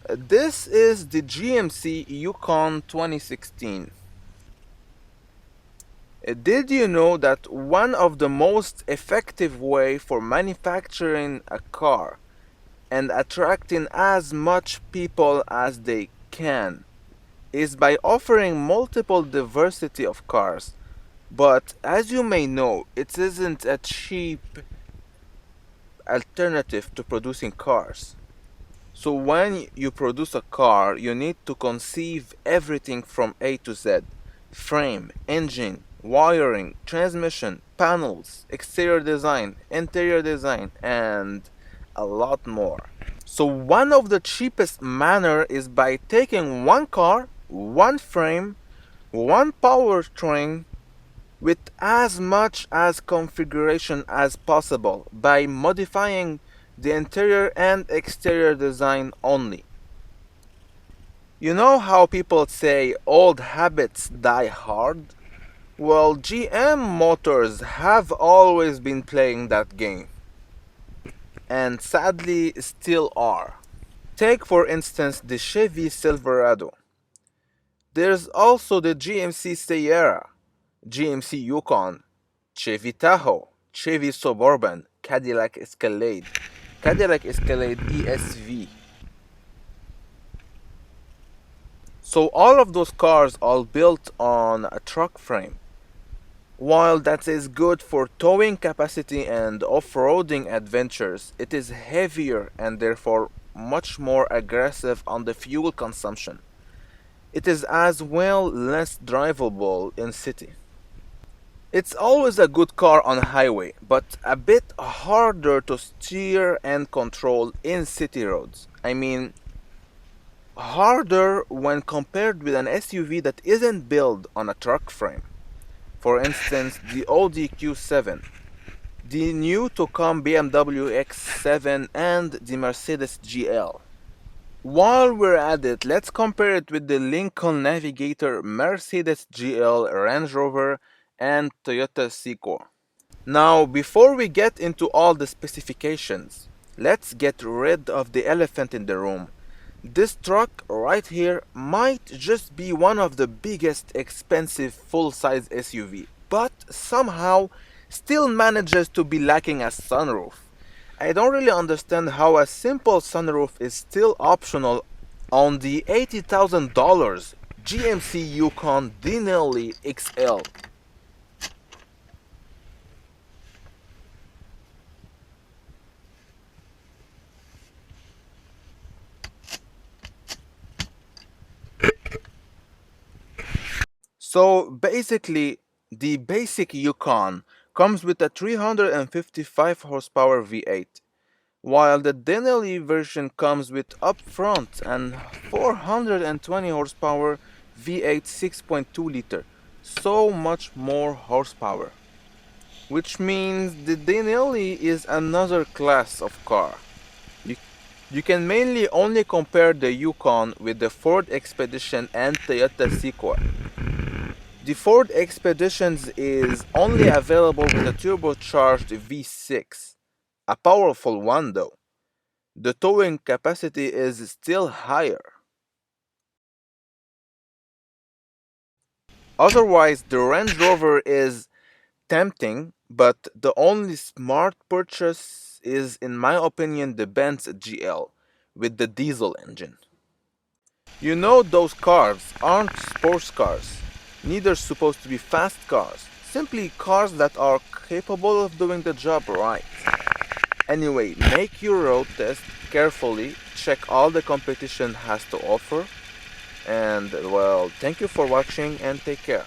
This is the GMC YUKON 2016. Did you know that one of the most effective way for manufacturing a car and attracting as much people as they can is by offering multiple diversity of cars? But as you may know, it isn't a cheap alternative to producing cars. So when you produce a car, you need to conceive everything from A to Z: frame, engine, wiring, transmission, panels, exterior design, interior design, and a lot more. So one of the cheapest manner is by taking one car, one frame, one powertrain, with as much as configuration as possible by modifying the interior and exterior design only. You know how people say old habits die hard? Well, GM Motors have always been playing that game, and sadly still are. Take for instance the Chevy Silverado. There's also the GMC Sierra, GMC Yukon, Chevy Tahoe, Chevy Suburban, Cadillac Escalade, Cadillac Escalade ESV. So all of those cars are built on a truck frame. While that is good for towing capacity and off-roading adventures, it is heavier and therefore much more aggressive on the fuel consumption. It is as well less drivable in city. It's always a good car on highway, but a bit harder to steer and control in city roads. I mean, harder when compared with an SUV that isn't built on a truck frame. For instance, the Audi Q7, the new to come BMW X7, and the Mercedes GL. While we're at it, let's compare it with the Lincoln Navigator, Mercedes GL, Range Rover, and Toyota Sequoia. Now, before we get into all the specifications, let's get rid of the elephant in the room. This truck right here might just be one of the biggest expensive full-size SUV, but somehow still manages to be lacking a sunroof. I don't really understand how a simple sunroof is still optional on the $80,000 GMC Yukon XL. So basically, the basic Yukon comes with a 355 horsepower V8, while the Denali version comes with upfront and 420 horsepower V8 6.2 liter, so much more horsepower. Which means the Denali is another class of car. You, you can mainly only compare the Yukon with the Ford Expedition and Toyota Sequoia. The Ford Expeditions is only available with a turbocharged V6, a powerful one though. The towing capacity is still higher. Otherwise, the Range Rover is tempting, but the only smart purchase is, in my opinion, the Benz GL with the diesel engine. You know, those cars aren't sports cars, neither supposed to be fast cars, simply cars that are capable of doing the job right. Anyway, make your road test carefully, check all the competition has to offer, and well, thank you for watching and take care.